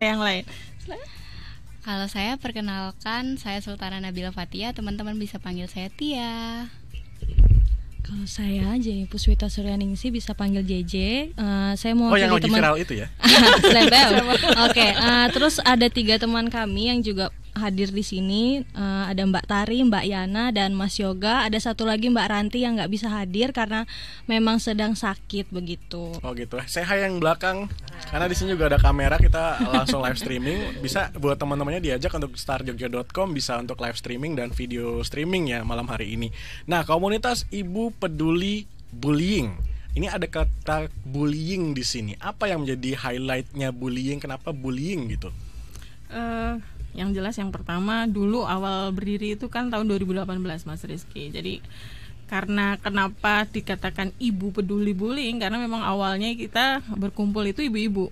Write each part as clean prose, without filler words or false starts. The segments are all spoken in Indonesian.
yang lain. Kalau saya perkenalkan, saya Sultana Nabila Fatia, teman-teman bisa panggil saya Tia. Kalau saya Jenny Puswita Suryaningsih, bisa panggil JJ. Saya mau yang lagi viral itu ya? Oke, terus ada 3 teman kami yang juga hadir di sini. Ada Mbak Tari, Mbak Yana, dan Mas Yoga. Ada satu lagi Mbak Ranti yang nggak bisa hadir karena memang sedang sakit begitu. Oh gitu. Saya yang belakang karena di sini juga ada kamera, kita langsung live streaming. Bisa buat teman-temannya diajak untuk starjogja.com, bisa untuk live streaming dan video streaming ya malam hari ini. Nah, komunitas Ibu Peduli Bullying. Ini ada kata bullying di sini. Apa yang menjadi highlightnya bullying? Kenapa bullying gitu? Yang jelas yang pertama dulu awal berdiri itu kan tahun 2018 Mas Rizky. Jadi karena kenapa dikatakan Ibu Peduli Bullying, karena memang awalnya kita berkumpul itu ibu-ibu.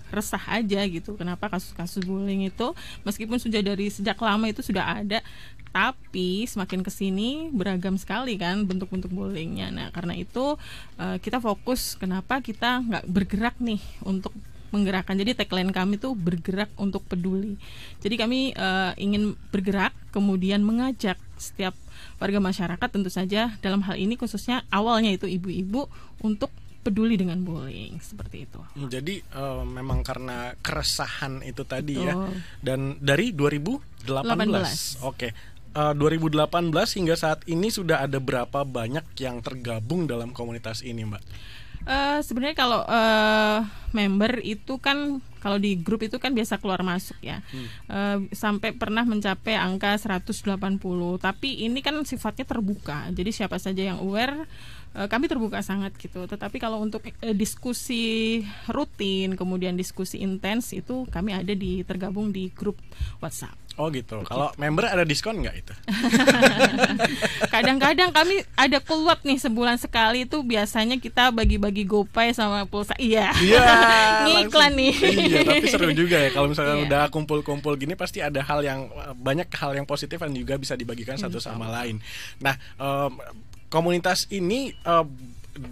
Resah aja gitu, kenapa kasus-kasus bullying itu meskipun sudah dari sejak lama itu sudah ada, tapi semakin kesini beragam sekali kan bentuk-bentuk bullyingnya. Nah karena itu kita fokus, kenapa kita nggak bergerak nih untuk menggerakkan. Jadi tagline kami tuh bergerak untuk peduli. Jadi kami ingin bergerak, kemudian mengajak setiap warga masyarakat, tentu saja dalam hal ini khususnya awalnya itu ibu-ibu, untuk peduli dengan bullying, seperti itu. Jadi memang karena keresahan itu tadi. Betul. Ya. Dan dari 2018. Oke. 2018 hingga saat ini sudah ada berapa banyak yang tergabung dalam komunitas ini, Mbak? Sebenarnya kalau member itu kan, kalau di grup itu kan biasa keluar masuk ya. Sampai pernah mencapai angka 180. Tapi ini kan sifatnya terbuka. Jadi siapa saja yang aware, kami terbuka sangat gitu. Tetapi kalau untuk diskusi rutin, kemudian diskusi intens, itu kami ada tergabung di grup WhatsApp. Oh gitu. Kalau member ada diskon nggak itu? Kadang-kadang kami ada keluar nih sebulan sekali, itu biasanya kita bagi-bagi GoPay sama pulsa. Iya. Ngiklan nih. Iya, tapi seru juga ya kalau misalnya udah kumpul-kumpul gini, pasti ada banyak hal yang positif dan juga bisa dibagikan satu sama lain. Nah, komunitas ini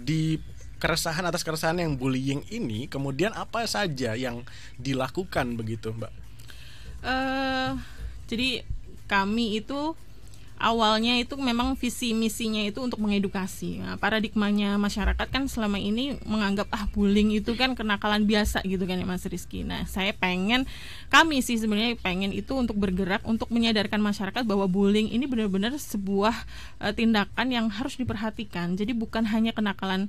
di keresahan atas keresahan yang bullying ini, kemudian apa saja yang dilakukan begitu, Mbak? Jadi kami itu awalnya itu memang visi misinya itu untuk mengedukasi. Nah, paradigmanya masyarakat kan selama ini menganggap bullying itu kan kenakalan biasa gitu kan ya Mas Rizky. Nah kami sih sebenarnya pengen itu untuk bergerak untuk menyadarkan masyarakat bahwa bullying ini benar-benar sebuah tindakan yang harus diperhatikan. Jadi bukan hanya kenakalan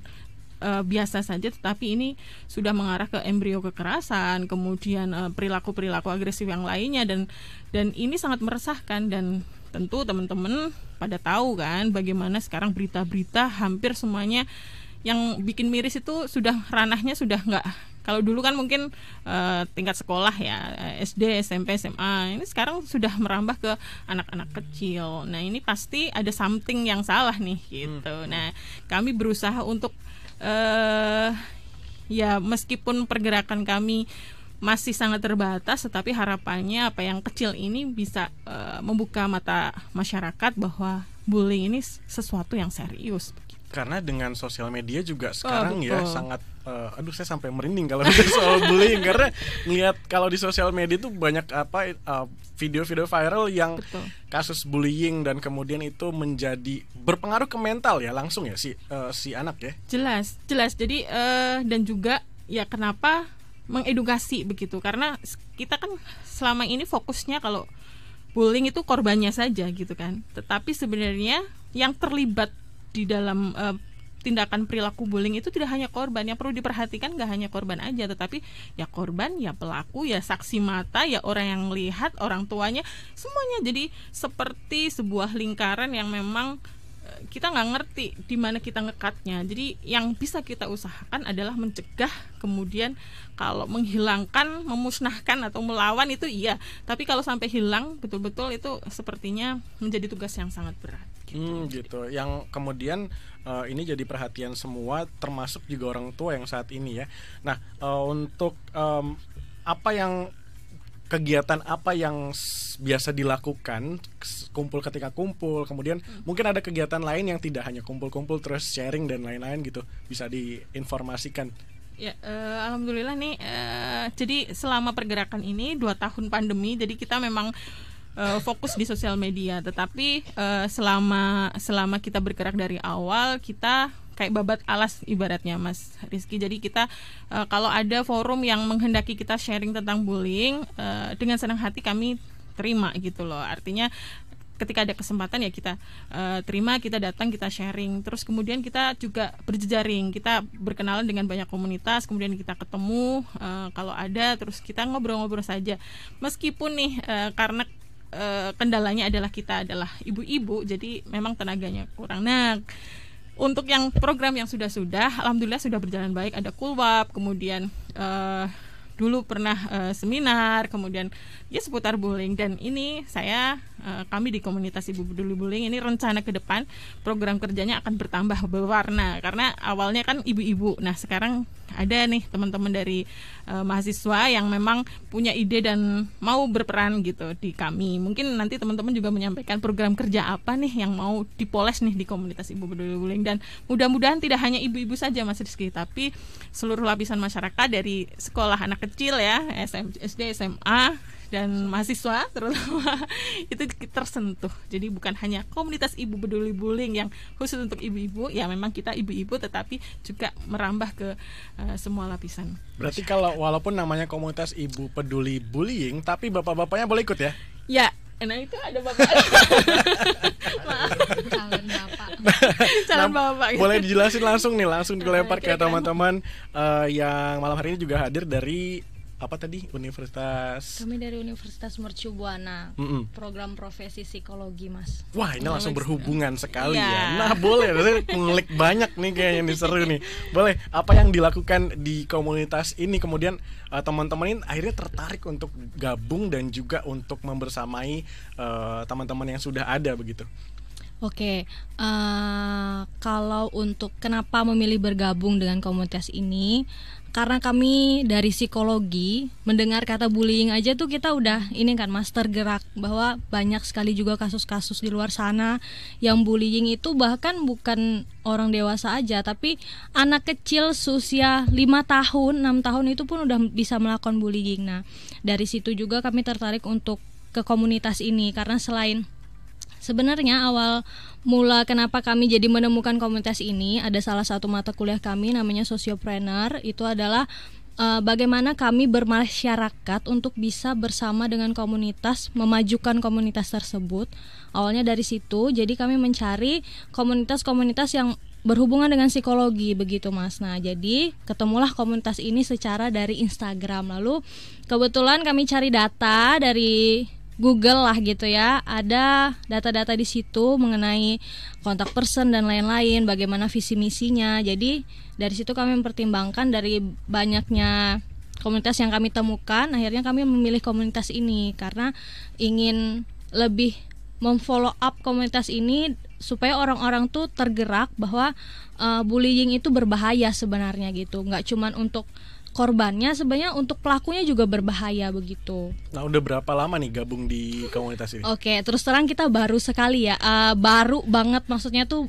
biasa saja, tetapi ini sudah mengarah ke embrio kekerasan, kemudian perilaku-perilaku agresif yang lainnya, dan ini sangat meresahkan. Dan tentu teman-teman pada tahu kan bagaimana sekarang berita-berita hampir semuanya yang bikin miris itu sudah ranahnya sudah nggak, kalau dulu kan mungkin tingkat sekolah ya, SD, SMP, SMA, ini sekarang sudah merambah ke anak-anak kecil. Nah ini pasti ada something yang salah nih gitu. Nah kami berusaha untuk ya meskipun pergerakan kami masih sangat terbatas, tetapi harapannya apa yang kecil ini bisa membuka mata masyarakat bahwa bullying ini sesuatu yang serius. Karena dengan sosial media juga sekarang ya sangat saya sampai merinding kalau soal bullying, karena ngelihat kalau di sosial media itu banyak video-video viral yang kasus bullying, dan kemudian itu menjadi berpengaruh ke mental ya langsung ya si anak ya. Jelas. Jadi dan juga ya kenapa mengedukasi begitu, karena kita kan selama ini fokusnya kalau bullying itu korbannya saja gitu kan, tetapi sebenarnya yang terlibat di dalam tindakan perilaku bullying itu tidak hanya korban. Yang perlu diperhatikan gak hanya korban aja, tetapi ya korban, ya pelaku, ya saksi mata, ya orang yang lihat, orang tuanya, semuanya. Jadi seperti sebuah lingkaran yang memang kita nggak ngerti di mana kita ngekatnya. Jadi yang bisa kita usahakan adalah mencegah, kemudian kalau menghilangkan, memusnahkan atau melawan itu iya, tapi kalau sampai hilang betul-betul itu sepertinya menjadi tugas yang sangat berat. Gitu. Yang kemudian ini jadi perhatian semua, termasuk juga orang tua yang saat ini ya. Nah, untuk kegiatan apa yang biasa dilakukan ketika kumpul, kemudian mungkin ada kegiatan lain yang tidak hanya kumpul-kumpul terus sharing dan lain-lain gitu, bisa diinformasikan. Ya, alhamdulillah nih. Jadi selama pergerakan ini 2 tahun pandemi, jadi kita memang fokus di sosial media. Tetapi selama kita bergerak dari awal, kita kayak babat alas ibaratnya, Mas Rizky. Jadi kita kalau ada forum yang menghendaki kita sharing tentang bullying, dengan senang hati kami terima gitu loh. Artinya ketika ada kesempatan ya kita terima, kita datang, kita sharing. Terus kemudian kita juga berjejaring, kita berkenalan dengan banyak komunitas, kemudian kita ketemu kalau ada, terus kita ngobrol-ngobrol saja. Meskipun nih karena kendalanya adalah kita adalah ibu-ibu, jadi memang tenaganya kurang. Nah, untuk yang program yang sudah alhamdulillah sudah berjalan baik. Ada kulwab, kemudian dulu pernah seminar, kemudian ya seputar bullying. Dan ini kami di komunitas Ibu Peduli Bullying ini rencana ke depan program kerjanya akan bertambah berwarna, karena awalnya kan ibu-ibu. Nah sekarang ada nih teman-teman dari mahasiswa yang memang punya ide dan mau berperan gitu di kami. Mungkin nanti teman-teman juga menyampaikan program kerja apa nih yang mau dipoles nih di komunitas Ibu Peduli Bullying. Dan mudah-mudahan tidak hanya ibu-ibu saja, Mas Rizky, tapi seluruh lapisan masyarakat dari sekolah anak kecil ya, SD, SMA, dan mahasiswa terutama itu tersentuh. Jadi bukan hanya komunitas Ibu Peduli Bullying yang khusus untuk ibu-ibu, ya memang kita ibu-ibu tetapi juga merambah ke semua lapisan. Berarti kalau walaupun namanya komunitas Ibu Peduli Bullying, tapi bapak-bapaknya boleh ikut ya? Ya, nah itu ada bapak. Maaf. Calon bapak. Boleh dijelasin langsung dilempar ke teman-teman yang malam hari ini juga hadir dari apa tadi, universitas? Kami dari Universitas Mercu Buana, program profesi psikologi, Mas. Wah, ini langsung berhubungan sekali ya. Nah, boleh, saya ngulik banyak nih kayaknya, nih seru nih. Boleh, apa yang dilakukan di komunitas ini, kemudian teman-teman ini akhirnya tertarik untuk gabung dan juga untuk membersamai teman-teman yang sudah ada begitu. Oke, kalau untuk kenapa memilih bergabung dengan komunitas ini, karena kami dari psikologi mendengar kata bullying aja tuh kita udah ini kan Mas, tergerak bahwa banyak sekali juga kasus-kasus di luar sana yang bullying itu bahkan bukan orang dewasa aja, tapi anak kecil seusia 5 tahun, 6 tahun itu pun udah bisa melakukan bullying. Nah, dari situ juga kami tertarik untuk ke komunitas ini, karena selain sebenarnya awal mula kenapa kami jadi menemukan komunitas ini, ada salah satu mata kuliah kami namanya Sosiopreneur. Itu adalah bagaimana kami bermasyarakat untuk bisa bersama dengan komunitas, memajukan komunitas tersebut. Awalnya dari situ, jadi kami mencari komunitas-komunitas yang berhubungan dengan psikologi begitu, Mas. Nah, jadi ketemulah komunitas ini secara dari Instagram. Lalu kebetulan kami cari data dari Google lah gitu ya, ada data-data di situ mengenai kontak person dan lain-lain, bagaimana visi misinya. Jadi dari situ kami mempertimbangkan dari banyaknya komunitas yang kami temukan, akhirnya kami memilih komunitas ini karena ingin lebih memfollow up komunitas ini supaya orang-orang tuh tergerak bahwa bullying itu berbahaya sebenarnya gitu, nggak cuman untuk korbannya, sebenarnya untuk pelakunya juga berbahaya begitu. Nah, udah berapa lama nih gabung di komunitas ini? Oke, terus terang kita baru sekali ya, baru banget, maksudnya tuh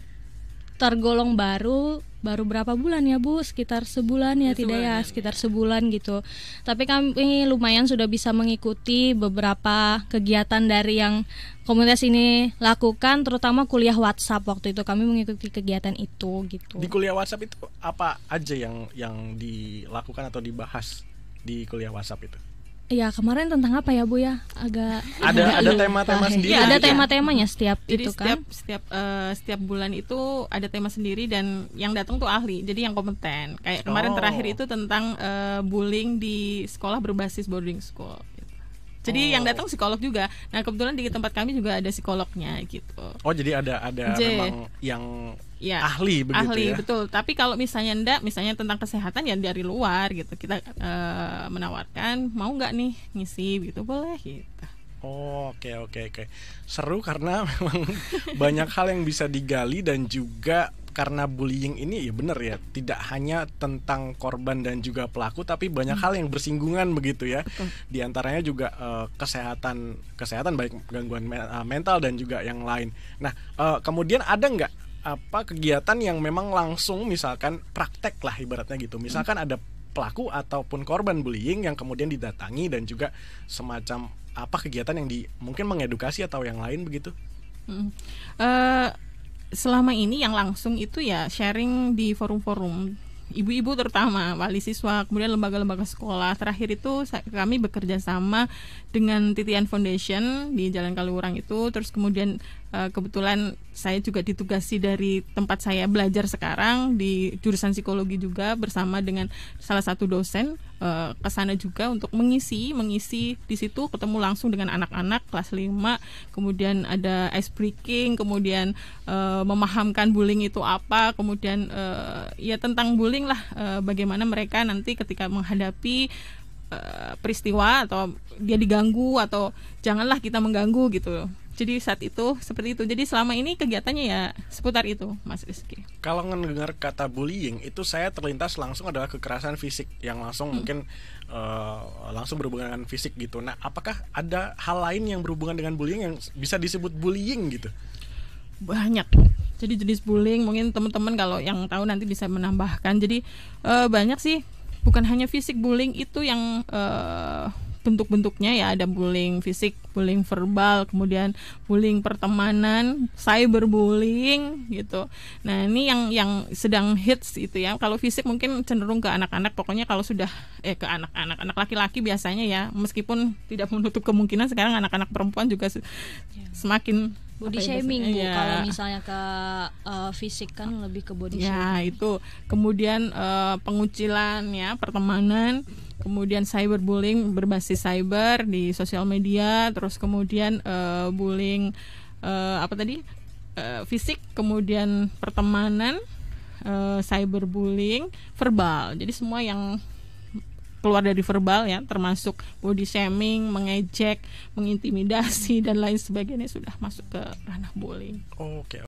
tergolong baru berapa bulan ya Bu? Sekitar sebulan ya, tidak ya? Sekitar sebulan gitu. Tapi kami lumayan sudah bisa mengikuti beberapa kegiatan dari yang komunitas ini lakukan, terutama kuliah WhatsApp. Waktu itu kami mengikuti kegiatan itu gitu. Di kuliah WhatsApp itu apa aja yang dilakukan atau dibahas di kuliah WhatsApp itu? Ya, kemarin tentang apa ya Bu ya? Agak ada tema-tema sendiri. Ya, ada tema-temanya setiap jadi itu kan. Setiap bulan itu ada tema sendiri dan yang datang tuh ahli. Jadi yang kompeten. Kayak kemarin terakhir itu tentang bullying di sekolah berbasis boarding school. Jadi yang datang psikolog juga. Nah, kebetulan di tempat kami juga ada psikolognya gitu. Oh, jadi ada memang yang ahli begitu ahli, ya. Betul. Tapi kalau misalnya misalnya tentang kesehatan ya dari luar gitu. Kita menawarkan, mau nggak nih ngisi gitu, boleh gitu. Oh, oke. Seru karena memang banyak hal yang bisa digali, dan juga karena bullying ini ya benar ya, tidak hanya tentang korban dan juga pelaku, tapi banyak hal yang bersinggungan begitu ya. Betul. Di antaranya juga kesehatan baik gangguan mental dan juga yang lain. Nah, kemudian ada nggak apa kegiatan yang memang langsung misalkan praktek lah ibaratnya gitu. Misalkan ada pelaku ataupun korban bullying yang kemudian didatangi dan juga semacam apa kegiatan yang mungkin mengedukasi atau yang lain begitu? Selama ini yang langsung itu ya sharing di forum-forum ibu-ibu, terutama wali siswa, kemudian lembaga-lembaga sekolah. Terakhir itu kami bekerja sama dengan Titian Foundation di Jalan Kaliurang itu. Terus kemudian kebetulan saya juga ditugasi dari tempat saya belajar sekarang di jurusan psikologi juga, bersama dengan salah satu dosen ke sana juga untuk mengisi di situ, ketemu langsung dengan anak-anak kelas 5, kemudian ada ice breaking, kemudian memahamkan bullying itu apa, kemudian ya tentang bullying lah, bagaimana mereka nanti ketika menghadapi peristiwa atau dia diganggu, atau janganlah kita mengganggu gitu. Jadi saat itu seperti itu. Jadi selama ini kegiatannya ya seputar itu, Mas Rizky. Kalau mendengar kata bullying itu saya terlintas langsung adalah kekerasan fisik yang langsung mungkin langsung berhubungan dengan fisik gitu. Nah, apakah ada hal lain yang berhubungan dengan bullying yang bisa disebut bullying gitu? Banyak. Jadi jenis bullying mungkin teman-teman kalau yang tahu nanti bisa menambahkan. Jadi banyak sih. Bukan hanya fisik, bullying itu yang bentuk-bentuknya ya, ada bullying fisik, bullying verbal, kemudian bullying pertemanan, cyberbullying gitu. Nah, ini yang sedang hits itu ya. Kalau fisik mungkin cenderung ke anak-anak, pokoknya kalau sudah ke anak laki-laki biasanya ya, meskipun tidak menutup kemungkinan sekarang anak-anak perempuan juga semakin body shaming Bu. Kalau misalnya ke fisik kan lebih ke body shaming. Ya, itu. Kemudian pengucilan ya, pertemanan, kemudian cyberbullying berbasis cyber di sosial media, terus kemudian bullying fisik, kemudian pertemanan, cyberbullying, verbal. Jadi semua yang keluar dari verbal ya, termasuk body shaming, mengejek, mengintimidasi dan lain sebagainya sudah masuk ke ranah bullying. Oke.